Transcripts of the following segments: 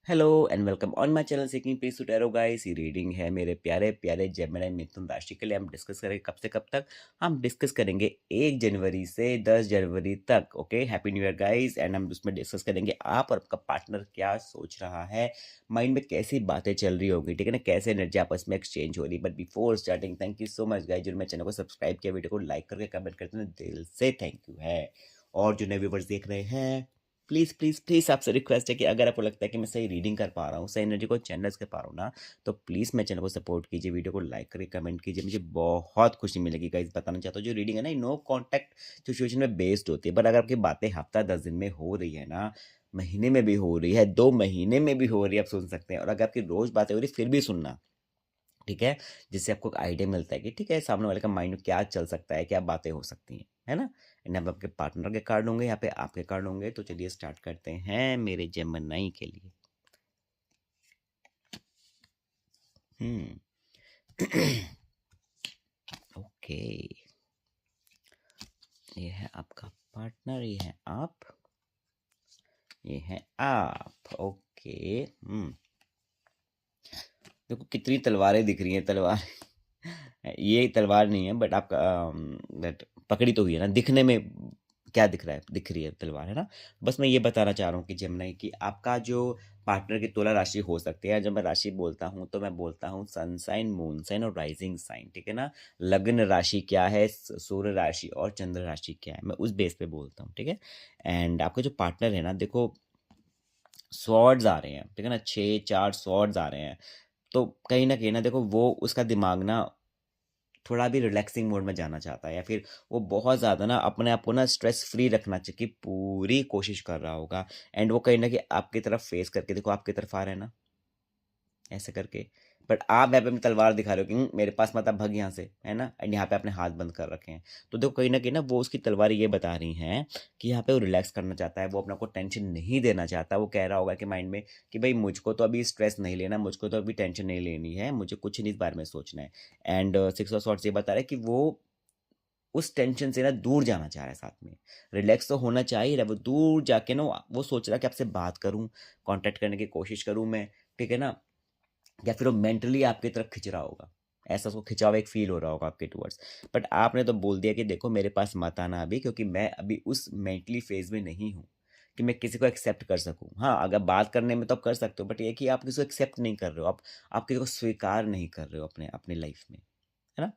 Hello and welcome on my channel seeking peace to tarot guys. ये reading है मेरे प्यारे प्यारे जेमिनी मिथुन राशि के लिए। हम डिस्कस करेंगे कब से कब तक। हम डिस्कस करेंगे 1 जनवरी से 10 जनवरी तक। Okay, happy new year guys. And हम उसमें डिस्कस करेंगे आप और आपका पार्टनर क्या सोच रहा है, माइंड में कैसी बातें चल रही होगी, ठीक है ना, कैसे एनर्जी आपस में एक्सचेंज हो रही है। But before starting, thank you so much guys जो मेरे चैनल को सब्सक्राइब किया, वीडियो को लाइक करके कमेंट करते हैं, दिल से थैंक यू है। और जो नए व्यूवर्स देख रहे हैं, प्लीज़ प्लीज़ प्लीज़ आपसे रिक्वेस्ट है कि अगर आपको लगता है कि मैं सही रीडिंग कर पा रहा हूँ, सही एनर्जी को चैनल्स कर पा रहा हूँ ना, तो प्लीज़ मेरे चैनल को सपोर्ट कीजिए, वीडियो को लाइक करके कमेंट कीजिए, मुझे बहुत खुशी मिलेगी गाइस। बताना चाहता हूँ जो रीडिंग है ना, नो कॉन्टैक्ट सिचुएशन में बेस्ड होती है। बट अगर आपकी बातें हफ्ता 10 दिन में हो रही है ना, महीने में भी हो रही है, 2 महीने में भी हो रही है, आप सुन सकते हैं। और अगर आपकी रोज़ बातें हो रही है फिर भी सुनना, ठीक है, जिससे आपको एक आइडिया मिलता है कि ठीक है सामने वाले का माइंड में क्या चल सकता है, क्या बातें हो सकती हैं, है ना। एंड अब आपके पार्टनर के कार्ड होंगे, यहाँ पे आपके कार्ड होंगे। तो चलिए स्टार्ट करते हैं मेरे जेमिनी के लिए। हम्म ओके, ये है आपका पार्टनर, ये है आप, ये है आप। ओके। देखो कितनी तलवारें दिख रही हैं, तलवार ये तलवार नहीं है, बट आपका बट पकड़ी तो हुई है ना, दिखने में क्या दिख रहा है, दिख रही है तलवार, है ना। बस मैं ये बताना चाह रहा हूँ कि जेमिनी कि आपका जो पार्टनर की तुला राशि हो सकती है। जब मैं राशि बोलता हूँ तो मैं बोलता हूँ सन साइन, मून साइन और राइजिंग साइन, ठीक है ना। लग्न राशि क्या है, सूर्य राशि और चंद्र राशि क्या है, मैं उस बेस पे बोलता हूँ, ठीक है। एंड आपका जो पार्टनर है ना, देखो स्वॉर्ड्स आ रहे हैं, ठीक है ना, 6 4 स्वॉर्ड्स आ रहे हैं। तो कहीं ना देखो वो उसका दिमाग ना थोड़ा भी रिलैक्सिंग मोड में जाना चाहता है, या फिर वो बहुत ज़्यादा ना अपने आप को ना स्ट्रेस फ्री रखना चाहिए, कि पूरी कोशिश कर रहा होगा। एंड वो कहीं ना कहीं आपकी तरफ फेस करके, देखो आपकी तरफ आ रहे हैं ना, ऐसे करके। बट आप यहाँ पे अपनी तलवार दिखा रहे हो कि मेरे पास मत आप भग यहाँ से, है ना। एंड यहाँ पे अपने हाथ बंद कर रखे हैं। तो देखो कहीं ना वो उसकी तलवार ये बता रही हैं कि यहाँ पे वो रिलैक्स करना चाहता है, वो अपने को टेंशन नहीं देना चाहता। वो कह रहा होगा कि माइंड में कि भाई मुझको तो अभी स्ट्रेस नहीं लेना, मुझको तो अभी टेंशन नहीं लेनी है, मुझे कुछ नहीं इस बारे में सोचना है। एंड 6 ऑफ सॉर्ड्स ये बता रहा है कि वो उस टेंशन से ना दूर जाना चाह रहा है, साथ में रिलैक्स तो होना चाहिए, वो दूर जाके ना वो सोच रहा है कि आपसे बात करूं, कांटेक्ट करने की कोशिश करूं मैं, ठीक है ना। या फिर वो मेंटली आपकी तरफ खिंच रहा होगा, ऐसा उसको खिंचाव एक फील हो रहा होगा आपके टूवर्ड्स। बट आपने तो बोल दिया कि देखो मेरे पास मत आना अभी, क्योंकि मैं अभी उस मेंटली फेज में नहीं हूँ कि मैं किसी को एक्सेप्ट कर सकूं। हाँ, अगर बात करने में तो आप कर सकते हो, बट ये कि आप किसी को एक्सेप्ट नहीं कर रहे हो, आप किसी को स्वीकार नहीं कर रहे हो अपने अपने लाइफ में, है ना।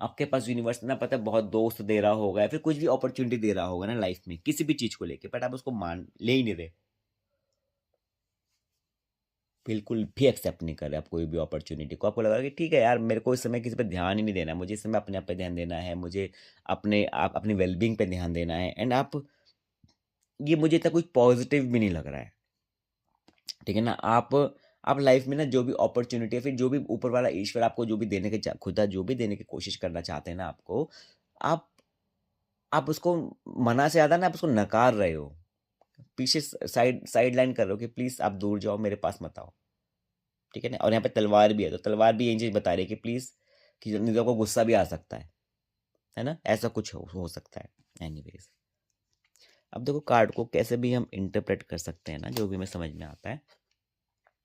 आपके पास यूनिवर्स ना पता है बहुत दोस्त दे रहा होगा, या फिर कुछ भी अपॉर्चुनिटी दे रहा होगा ना लाइफ में किसी भी चीज को लेके, बट आप उसको मान ले ही नहीं रहे, बिल्कुल भी एक्सेप्ट नहीं कर रहे आप कोई भी अपॉर्चुनिटी को। आपको लग रहा है कि ठीक है यार, मेरे को इस समय किसी पे ध्यान ही नहीं देना है, मुझे इस समय अपने आप पे ध्यान देना है, मुझे अपने आप अपनी वेलबींग पे ध्यान देना है। एंड आप, ये मुझे इतना कुछ पॉजिटिव भी नहीं लग रहा है, ठीक है ना। आप लाइफ में ना जो भी अपॉर्चुनिटी है, फिर जो भी ऊपर वाला ईश्वर आपको जो भी देने के खुदा जो भी देने की कोशिश करना चाहते हैं ना आपको, आप आप उसको मना से ज़्यादा ना आप उसको नकार रहे हो, पीछे साइड लाइन कर रहे हो कि प्लीज़ आप दूर जाओ, मेरे पास मत आओ, ठीक है ना। और यहाँ पे तलवार भी है, तो तलवार भी यही चीज़ बता रही है कि प्लीज़, कि नहीं तो आपको गुस्सा भी आ सकता है ना, ऐसा कुछ हो सकता है। एनीवेज, अब देखो कार्ड को कैसे भी हम इंटरप्रेट कर सकते हैं ना, जो भी हमें समझ में आता है।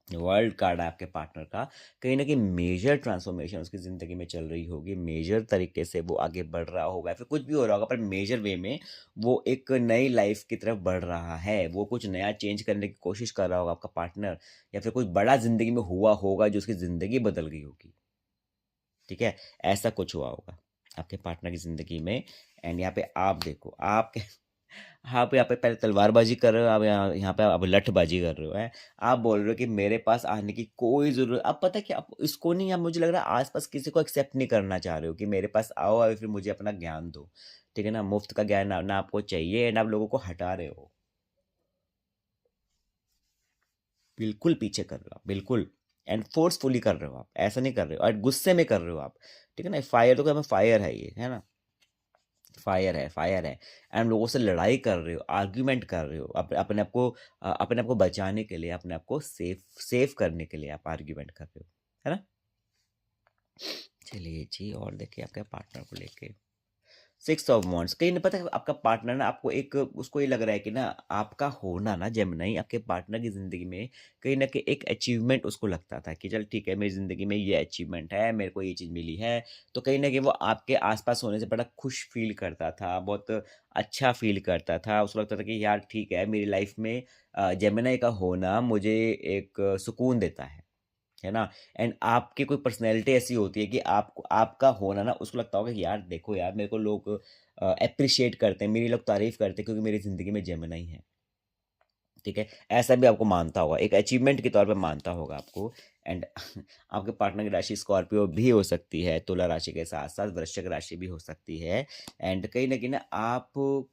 वर्ल्ड कार्ड है आपके पार्टनर का, कहीं ना कहीं मेजर ट्रांसफॉर्मेशन उसकी ज़िंदगी में चल रही होगी, मेजर तरीके से वो आगे बढ़ रहा होगा, फिर कुछ भी हो रहा होगा, पर मेजर वे में वो एक नई लाइफ की तरफ बढ़ रहा है, वो कुछ नया चेंज करने की कोशिश कर रहा होगा आपका पार्टनर, या फिर कुछ बड़ा ज़िंदगी में हुआ होगा जो उसकी ज़िंदगी बदल गई होगी, ठीक है। ऐसा कुछ हुआ होगा आपके पार्टनर की ज़िंदगी में। एंड यहाँ पे आप देखो, आप आप यहाँ पे पहले तलवारबाजी कर रहे हो, आप यहाँ यहाँ पे आप लठबाजी कर रहे हो, है। आप बोल रहे हो कि मेरे पास आने की कोई जरूरत, अब पता है कि आप इसको नहीं, आप मुझे लग रहा है आसपास किसी को एक्सेप्ट नहीं करना चाह रहे हो कि मेरे पास आओ और फिर मुझे अपना ज्ञान दो, ठीक है ना। मुफ्त का ज्ञान ना आपको चाहिए, एंड आप लोगों को हटा रहे हो, बिल्कुल पीछे कर रहे हो आप, बिल्कुल। एंड फोर्सफुली कर रहे हो आप, ऐसा नहीं कर रहे हो, और गुस्से में कर रहे हो आप, ठीक है ना। फायर तो क्या, फायर है ये, है ना, फायर है, फायर है। एंड लोगों से लड़ाई कर रहे हो, आर्ग्यूमेंट कर रहे हो, अपने आप को अपने आप को बचाने के लिए, अपने आप को सेफ सेफ करने के लिए आप आर्ग्यूमेंट कर रहे हो, है ना। चलिए जी, और देखिए आपके पार्टनर को लेके सिक्स ऑफ वांड्स, कहीं न पता है आपका पार्टनर ना आपको एक उसको ये लग रहा है कि ना आपका होना ना जेमिनी आपके पार्टनर की ज़िंदगी में कहीं न कहीं एक अचीवमेंट उसको लगता था कि चल ठीक है मेरी ज़िंदगी में ये अचीवमेंट है, मेरे को ये चीज़ मिली है। तो कहीं न कहीं वो आपके आस-पास होने से बड़ा खुश फ़ील करता था, बहुत अच्छा फ़ील करता था। उसको लगता था कि यार ठीक है मेरी लाइफ़ में जेमिनी का होना मुझे एक सुकून देता है ना? एंड आपकी कोई पर्सनैलिटी ऐसी होती है कि आपको आपका होना ना उसको लगता होगा कि यार देखो यार मेरे को लोग एप्रिशिएट करते हैं, मेरी लोग तारीफ़ करते हैं क्योंकि मेरी ज़िंदगी में जेमिनी है, ठीक है? ऐसा भी आपको मानता होगा, एक अचीवमेंट के तौर पे मानता होगा आपको। एंड आपके पार्टनर की राशि स्कॉर्पियो भी हो सकती है, तुला राशि के साथ-साथ वृश्चिक राशि भी हो सकती है। एंड कहीं न कहीं ना आपको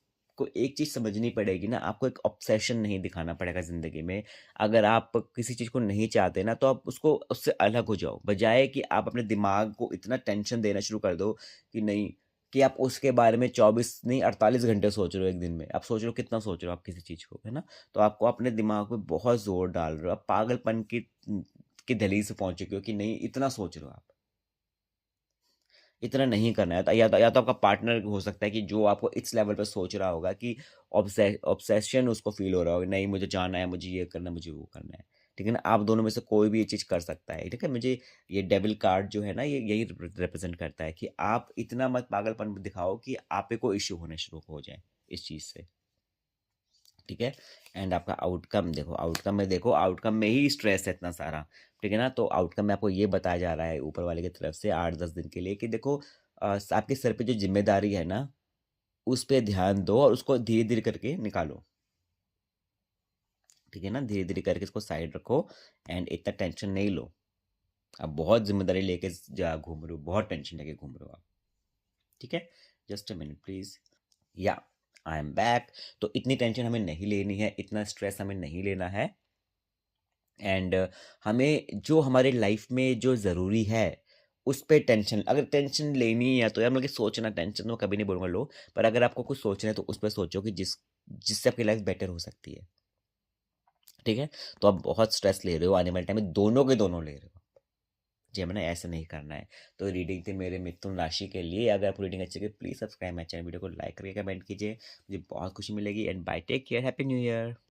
एक चीज़ समझनी पड़ेगी ना, आपको एक ऑब्सेशन नहीं दिखाना पड़ेगा ज़िंदगी में। अगर आप किसी चीज़ को नहीं चाहते ना, तो आप उसको उससे अलग हो जाओ। बजाए कि आप अपने दिमाग को इतना टेंशन देना शुरू कर दो कि नहीं, कि आप उसके बारे में 24 नहीं 48 घंटे सोच रहे हो एक दिन में। आप सोच रहे हो कितना सोच रहे हो आप किसी चीज़ को, है ना? तो आपको अपने दिमाग पे बहुत ज़ोर डाल रहे हो। आप पागलपन की दहलीज पे पहुँच चुके हो कि नहीं इतना सोच रहे हो आप। इतना नहीं करना है। या तो आपका पार्टनर हो सकता है कि जो आपको इस लेवल पे सोच रहा होगा कि ऑब्सेशन उसको फ़ील हो रहा होगा, नहीं मुझे जाना है, मुझे ये करना है, मुझे वो करना है। ठीक है ना? आप दोनों में से कोई भी ये चीज़ कर सकता है। ठीक है? मुझे ये डेविल कार्ड जो है ना ये यही रिप्रेज़ेंट करता है कि आप इतना मत पागलपन दिखाओ कि आप पे कोई इश्यू होने शुरू हो जाए इस चीज़ से। ठीक है? एंड आपका आउटकम में ही स्ट्रेस है इतना सारा, ठीक है ना? तो आउटकम में आपको ये बताया जा रहा है ऊपर वाले की तरफ से 8-10 दिन के लिए कि देखो आपके सर पे जो ज़िम्मेदारी है ना, उस पे ध्यान दो और उसको धीरे-धीरे करके निकालो, ठीक है ना? धीरे-धीरे करके इसको साइड रखो एंड इतना टेंशन नहीं लो। आप बहुत ज़िम्मेदारी लेके जा घूम रहे हो, बहुत टेंशन लेके घूम रहे हो आप, ठीक है? Just a minute please. या आई एम बैक। तो इतनी टेंशन हमें नहीं लेनी है, इतना स्ट्रेस हमें नहीं लेना है। एंड हमें जो हमारे लाइफ में जो ज़रूरी है उस पे टेंशन, अगर टेंशन लेनी है तो यार मतलब कि सोचना, टेंशन तो मैं कभी नहीं बोलूँगा लो, पर अगर आपको कुछ सोचना है तो उस पे सोचो कि जिससे आपकी लाइफ बेटर हो सकती है, ठीक है? तो आप बहुत स्ट्रेस ले रहे हो आने वाले टाइम में, दोनों के दोनों ले रहे हो। जी हमें ना ऐसा नहीं करना है। तो रीडिंग थी मेरे मिथुन राशि के लिए। अगर आपको रीडिंग अच्छी लगी please subscribe my channel, video को लाइक करके कमेंट कीजिए, मुझे बहुत खुशी मिलेगी। And bye, take care, happy new year.